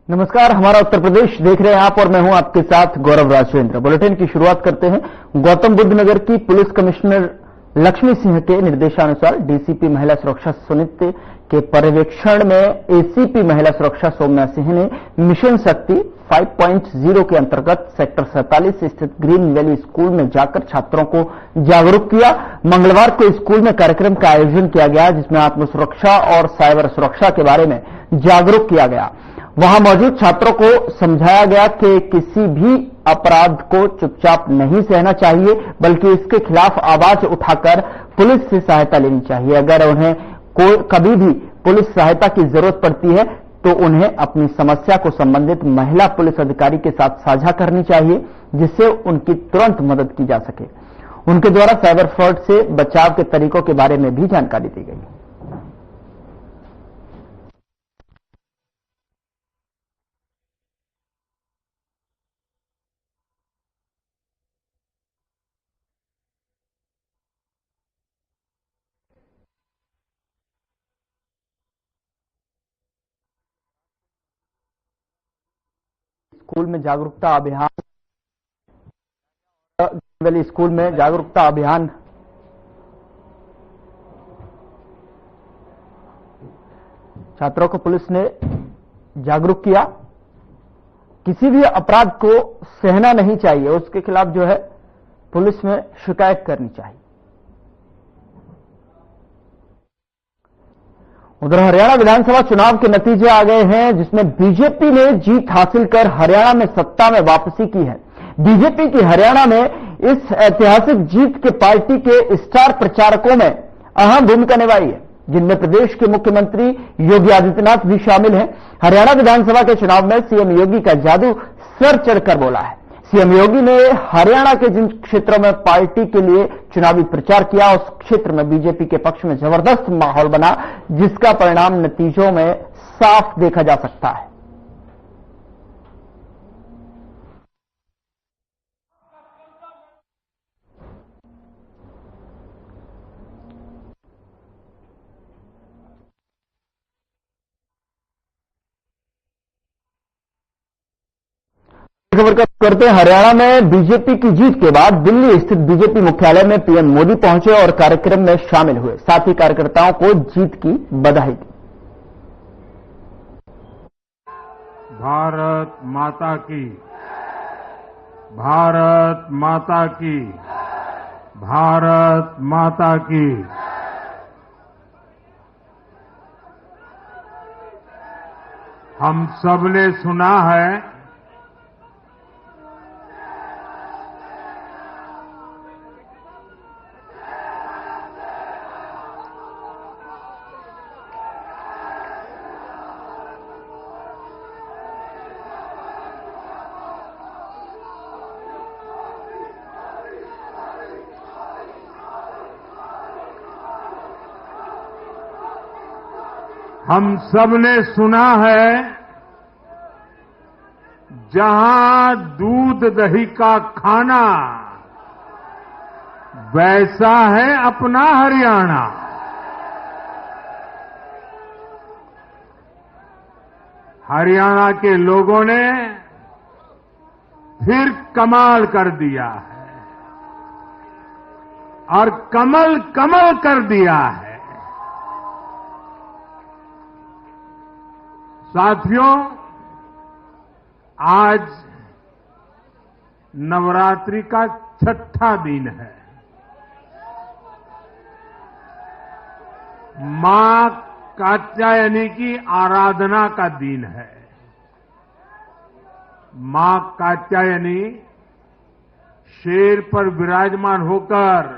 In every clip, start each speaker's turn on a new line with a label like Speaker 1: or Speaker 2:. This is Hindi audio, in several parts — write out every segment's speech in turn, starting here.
Speaker 1: नमस्कार, हमारा उत्तर प्रदेश देख रहे हैं आप और मैं हूं आपके साथ गौरव राजेंद्र। बुलेटिन की शुरुआत करते हैं। गौतम बुद्ध नगर की पुलिस कमिश्नर लक्ष्मी सिंह के निर्देशानुसार डीसीपी महिला सुरक्षा सुनिश्चित के पर्यवेक्षण में एसीपी महिला सुरक्षा सौम्या सिंह ने मिशन शक्ति 5.0 के अंतर्गत सेक्टर 47 स्थित ग्रीन वैली स्कूल में जाकर छात्रों को जागरूक किया। मंगलवार को स्कूल में कार्यक्रम का आयोजन किया गया जिसमें आत्म सुरक्षा और साइबर सुरक्षा के बारे में जागरूक किया गया। वहां मौजूद छात्रों को समझाया गया कि किसी भी अपराध को चुपचाप नहीं सहना चाहिए बल्कि इसके खिलाफ आवाज उठाकर पुलिस से सहायता लेनी चाहिए। अगर उन्हें कभी भी पुलिस सहायता की जरूरत पड़ती है तो उन्हें अपनी समस्या को संबंधित महिला पुलिस अधिकारी के साथ साझा करनी चाहिए जिससे उनकी तुरंत मदद की जा सके। उनके द्वारा साइबर फ्रॉड से बचाव के तरीकों के बारे में भी जानकारी दी गई। स्कूल में जागरूकता अभियान छात्रों को पुलिस ने जागरूक किया। किसी भी अपराध को सहना नहीं चाहिए, उसके खिलाफ जो है पुलिस में शिकायत करनी चाहिए। उधर हरियाणा विधानसभा चुनाव के नतीजे आ गए हैं जिसमें बीजेपी ने जीत हासिल कर हरियाणा में सत्ता में वापसी की है। बीजेपी की हरियाणा में इस ऐतिहासिक जीत के पार्टी के स्टार प्रचारकों में अहम भूमिका निभाई है जिनमें प्रदेश के मुख्यमंत्री योगी आदित्यनाथ भी शामिल हैं। हरियाणा विधानसभा के चुनाव में सीएम योगी का जादू सर चढ़कर बोला है। सीएम योगी ने हरियाणा के जिन क्षेत्रों में पार्टी के लिए चुनावी प्रचार किया उस क्षेत्र में बीजेपी के पक्ष में जबरदस्त माहौल बना जिसका परिणाम नतीजों में साफ देखा जा सकता है। खबर का करते हैं। हरियाणा में बीजेपी की जीत के बाद दिल्ली स्थित बीजेपी मुख्यालय में पीएम मोदी पहुंचे और कार्यक्रम में शामिल हुए। साथ ही कार्यकर्ताओं को जीत की बधाई दी।
Speaker 2: भारत माता की, भारत माता की, भारत माता की। हम सबने सुना है जहां दूध दही का खाना वैसा है अपना हरियाणा। हरियाणा के लोगों ने फिर कमाल कर दिया है और कमल कमल कर दिया है। साथियों, आज नवरात्रि का छठा दिन है। मां कात्यायनी की आराधना का दिन है। मां कात्यायनी शेर पर विराजमान होकर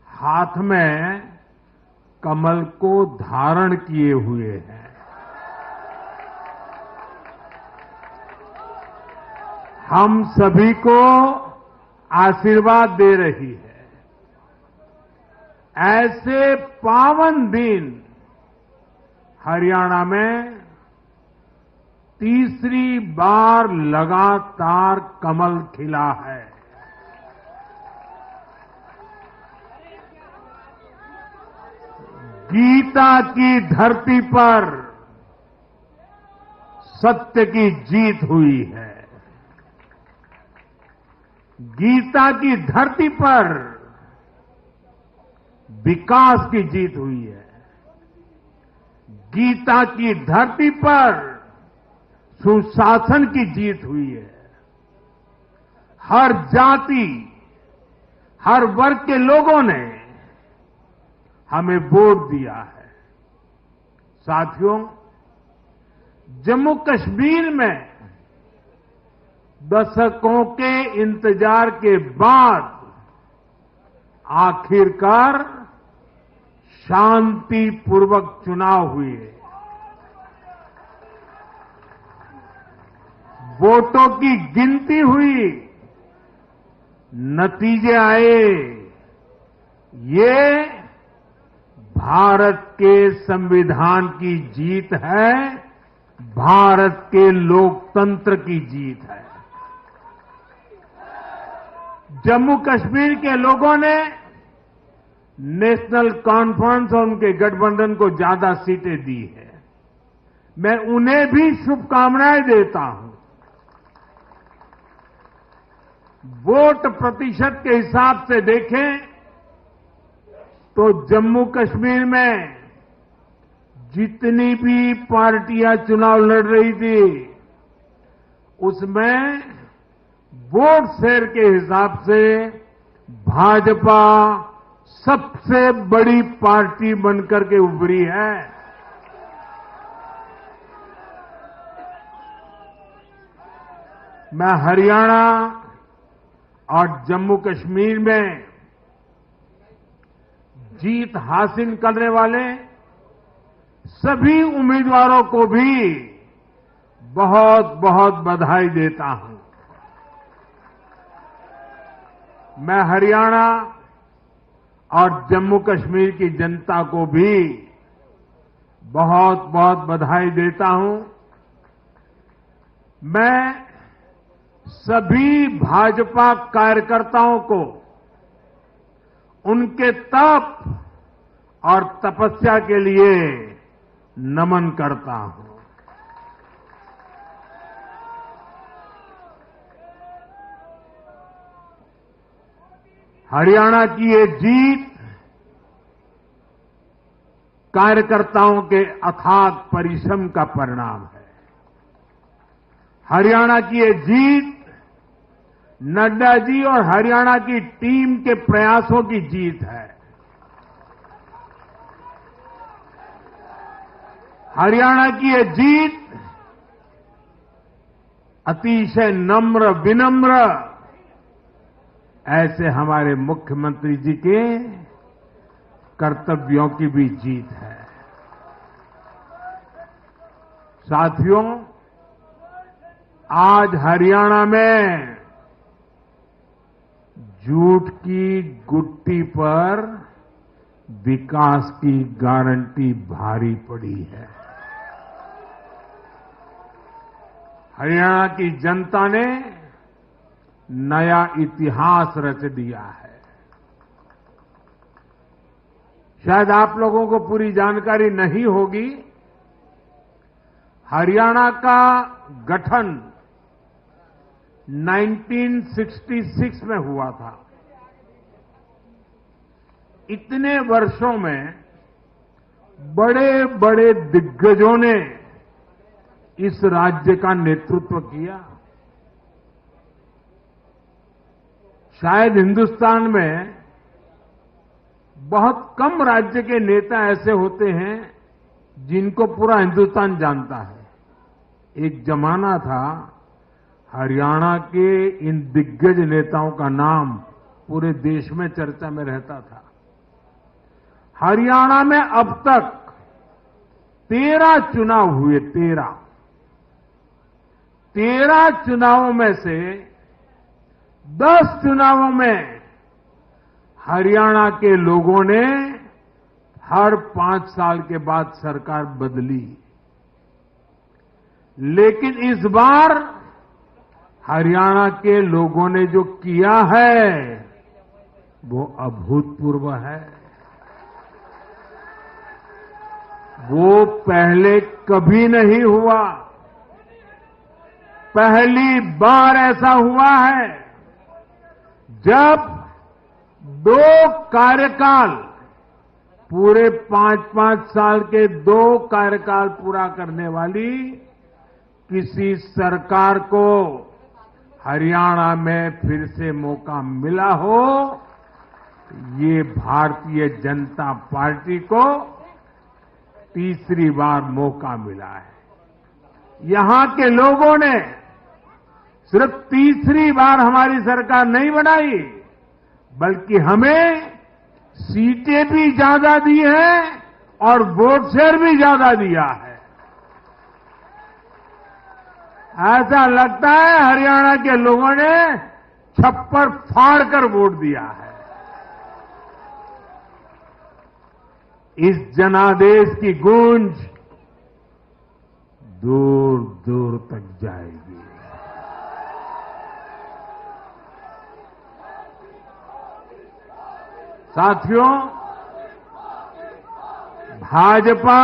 Speaker 2: हाथ में कमल को धारण किए हुए हैं। हम सभी को आशीर्वाद दे रही है। ऐसे पावन दिन हरियाणा में तीसरी बार लगातार कमल खिला है। गीता की धरती पर सत्य की जीत हुई है। गीता की धरती पर विकास की जीत हुई है। गीता की धरती पर सुशासन की जीत हुई है। हर जाति, हर वर्ग के लोगों ने हमें वोट दिया है। साथियों, जम्मू कश्मीर में दशकों के इंतजार के बाद आखिरकार शांतिपूर्वक चुनाव हुए। वोटों की गिनती हुई, नतीजे आए। ये भारत के संविधान की जीत है, भारत के लोकतंत्र की जीत है। जम्मू कश्मीर के लोगों ने नेशनल कॉन्फ्रेंस और उनके गठबंधन को ज्यादा सीटें दी है। मैं उन्हें भी शुभकामनाएं देता हूं। वोट प्रतिशत के हिसाब से देखें तो जम्मू कश्मीर में जितनी भी पार्टियां चुनाव लड़ रही थी, उसमें वोट शेयर के हिसाब से भाजपा सबसे बड़ी पार्टी बनकर के उभरी है। मैं हरियाणा और जम्मू कश्मीर में जीत हासिल करने वाले सभी उम्मीदवारों को भी बहुत बहुत बधाई देता हूं। मैं हरियाणा और जम्मू कश्मीर की जनता को भी बहुत बहुत बधाई देता हूं। मैं सभी भाजपा कार्यकर्ताओं को उनके तप और तपस्या के लिए नमन करता हूं। हरियाणा की ये जीत कार्यकर्ताओं के अथाग परिश्रम का परिणाम है। हरियाणा की ये जीत नड्डा जी और हरियाणा की टीम के प्रयासों की जीत है। हरियाणा की ये जीत अतिशय नम्र विनम्र ऐसे हमारे मुख्यमंत्री जी के कर्तव्यों की भी जीत है। साथियों, आज हरियाणा में झूठ की गुट्टी पर विकास की गारंटी भारी पड़ी है। हरियाणा की जनता ने नया इतिहास रच दिया है। शायद आप लोगों को पूरी जानकारी नहीं होगी, हरियाणा का गठन 1966 में हुआ था। इतने वर्षों में बड़े बड़े दिग्गजों ने इस राज्य का नेतृत्व किया। शायद हिंदुस्तान में बहुत कम राज्य के नेता ऐसे होते हैं जिनको पूरा हिंदुस्तान जानता है। एक जमाना था हरियाणा के इन दिग्गज नेताओं का नाम पूरे देश में चर्चा में रहता था। हरियाणा में अब तक 13 चुनाव हुए। 13 चुनावों में से 10 चुनावों में हरियाणा के लोगों ने हर 5 साल के बाद सरकार बदली, लेकिन इस बार हरियाणा के लोगों ने जो किया है वो अभूतपूर्व है। वो पहले कभी नहीं हुआ। पहली बार ऐसा हुआ है जब 2 कार्यकाल पूरे 5-5 साल के 2 कार्यकाल पूरा करने वाली किसी सरकार को हरियाणा में फिर से मौका मिला हो। ये भारतीय जनता पार्टी को तीसरी बार मौका मिला है। यहां के लोगों ने सिर्फ तीसरी बार हमारी सरकार नहीं बनाई, बल्कि हमें सीटें भी ज्यादा दी हैं और वोट शेयर भी ज्यादा दिया है। ऐसा लगता है हरियाणा के लोगों ने छप्पर फाड़ कर वोट दिया है। इस जनादेश की गूंज दूर दूर तक जाएगी। साथियों, भाजपा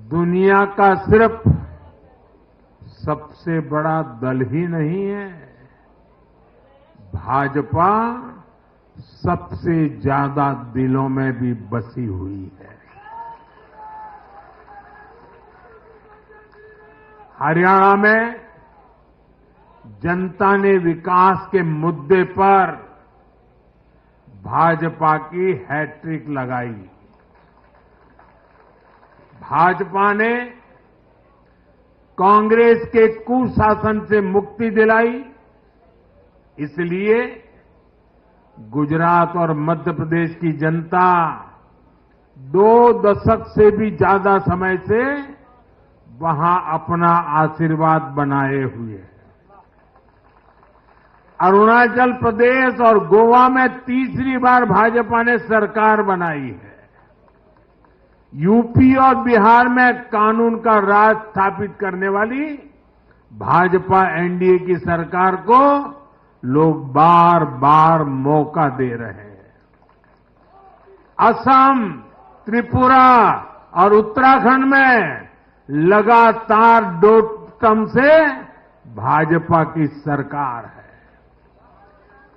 Speaker 2: दुनिया का सिर्फ सबसे बड़ा दल ही नहीं है, भाजपा सबसे ज्यादा दिलों में भी बसी हुई है। हरियाणा में जनता ने विकास के मुद्दे पर भाजपा की हैट्रिक लगाई। भाजपा ने कांग्रेस के कुशासन से मुक्ति दिलाई, इसलिए गुजरात और मध्य प्रदेश की जनता 2 दशक से भी ज्यादा समय से वहां अपना आशीर्वाद बनाए हुए है। अरुणाचल प्रदेश और गोवा में तीसरी बार भाजपा ने सरकार बनाई है। यूपी और बिहार में कानून का राज स्थापित करने वाली भाजपा एनडीए की सरकार को लोग बार बार मौका दे रहे हैं। असम, त्रिपुरा और उत्तराखंड में लगातार 2 टर्म से भाजपा की सरकार है।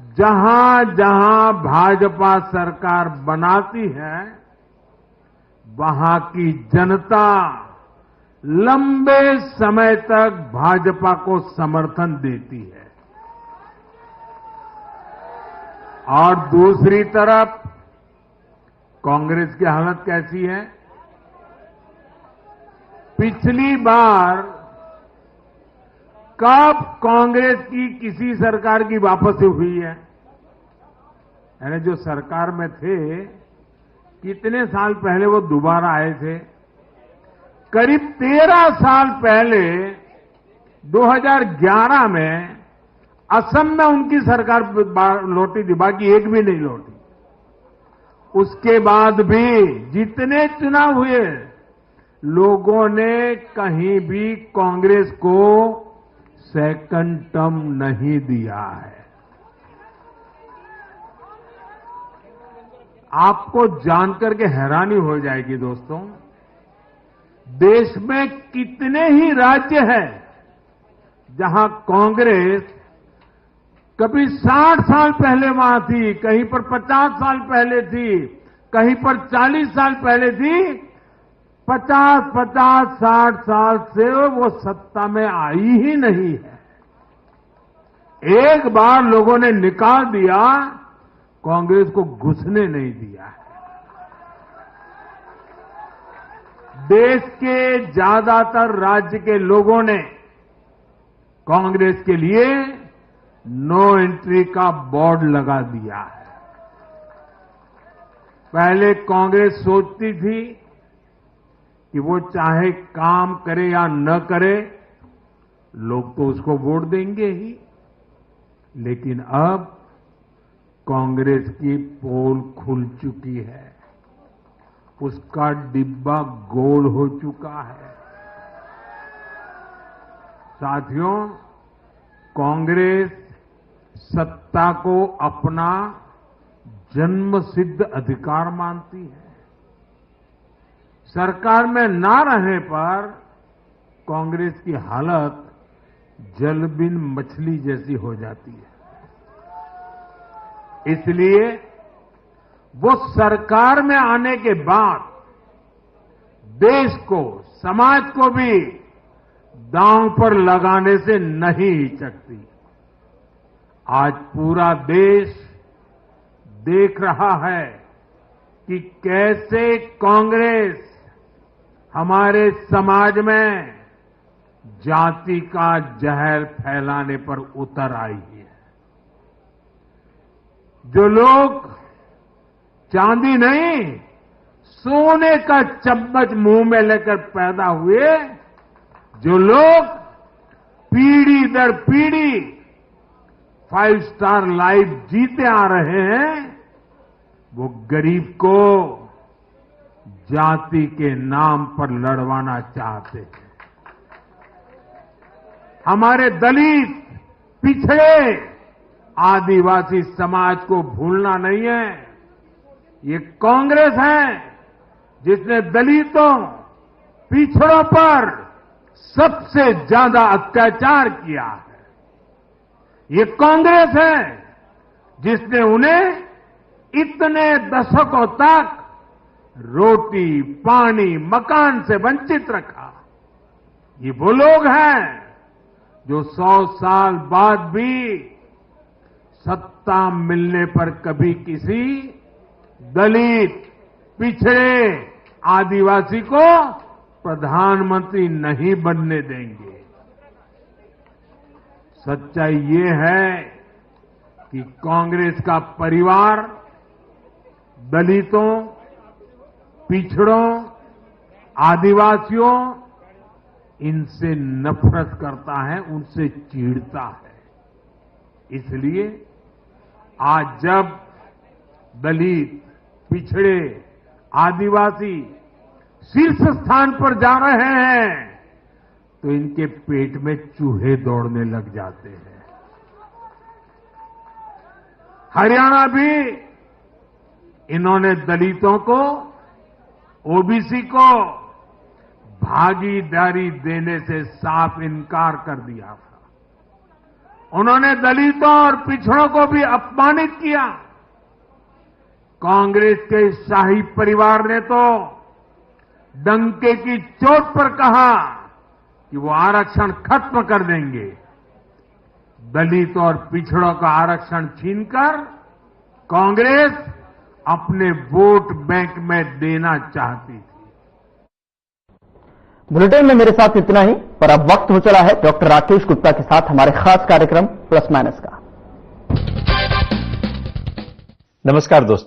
Speaker 2: जहां जहां भाजपा सरकार बनाती है, वहां की जनता लंबे समय तक भाजपा को समर्थन देती है। और दूसरी तरफ कांग्रेस की हालत कैसी है? पिछली बार कब कांग्रेस की किसी सरकार की वापसी हुई है? यानी जो सरकार में थे, कितने साल पहले वो दोबारा आए थे? करीब 13 साल पहले 2011 में असम में उनकी सरकार लौटी थी, बाकी एक भी नहीं लौटी। उसके बाद भी जितने चुनाव हुए, लोगों ने कहीं भी कांग्रेस को सेकंड टर्म नहीं दिया है। आपको जानकर के हैरानी हो जाएगी दोस्तों, देश में कितने ही राज्य हैं जहां कांग्रेस कभी 60 साल पहले वहां थी, कहीं पर 50 साल पहले थी, कहीं पर 40 साल पहले थी। 50-60 साल से वो सत्ता में आई ही नहीं है। एक बार लोगों ने निकाल दिया, कांग्रेस को घुसने नहीं दिया है। देश के ज्यादातर राज्य के लोगों ने कांग्रेस के लिए नो एंट्री का बोर्ड लगा दिया है। पहले कांग्रेस सोचती थी कि वो चाहे काम करे या न करे, लोग तो उसको वोट देंगे ही। लेकिन अब कांग्रेस की पोल खुल चुकी है, उसका डिब्बा गोल हो चुका है। साथियों, कांग्रेस सत्ता को अपना जन्मसिद्ध अधिकार मानती है। सरकार में ना रहने पर कांग्रेस की हालत जल बिन मछली जैसी हो जाती है। इसलिए वो सरकार में आने के बाद देश को, समाज को भी दांव पर लगाने से नहीं हिचकती। आज पूरा देश देख रहा है कि कैसे कांग्रेस हमारे समाज में जाति का जहर फैलाने पर उतर आई है। जो लोग चांदी नहीं, सोने का चम्मच मुंह में लेकर पैदा हुए, जो लोग पीढ़ी दर पीढ़ी 5 स्टार लाइफ जीते आ रहे हैं, वो गरीब को जाति के नाम पर लड़वाना चाहते हैं। हमारे दलित, पिछड़े, आदिवासी समाज को भूलना नहीं है। ये कांग्रेस है जिसने दलितों, पिछड़ों पर सबसे ज्यादा अत्याचार किया है। ये कांग्रेस है जिसने उन्हें इतने दशकों तक रोटी, पानी, मकान से वंचित रखा। ये वो लोग हैं जो 100 साल बाद भी सत्ता मिलने पर कभी किसी दलित, पिछड़े, आदिवासी को प्रधानमंत्री नहीं बनने देंगे। सच्चाई ये है कि कांग्रेस का परिवार दलितों, पिछड़ों, आदिवासियों, इनसे नफरत करता है, उनसे चिढ़ता है। इसलिए आज जब दलित, पिछड़े, आदिवासी शीर्ष स्थान पर जा रहे हैं तो इनके पेट में चूहे दौड़ने लग जाते हैं। हरियाणा भी इन्होंने दलितों को, ओबीसी को भागीदारी देने से साफ इनकार कर दिया था। उन्होंने दलितों और पिछड़ों को भी अपमानित किया। कांग्रेस के शाही परिवार ने तो डंके की चोट पर कहा कि वो आरक्षण खत्म कर देंगे। दलित और पिछड़ों का आरक्षण छीनकर कांग्रेस अपने वोट बैंक में देना चाहती थी।
Speaker 1: बुलेटिन में मेरे साथ इतना ही, पर अब वक्त हो चला है डॉक्टर राकेश गुप्ता के साथ हमारे खास कार्यक्रम प्लस माइनस का।
Speaker 3: नमस्कार दोस्तों,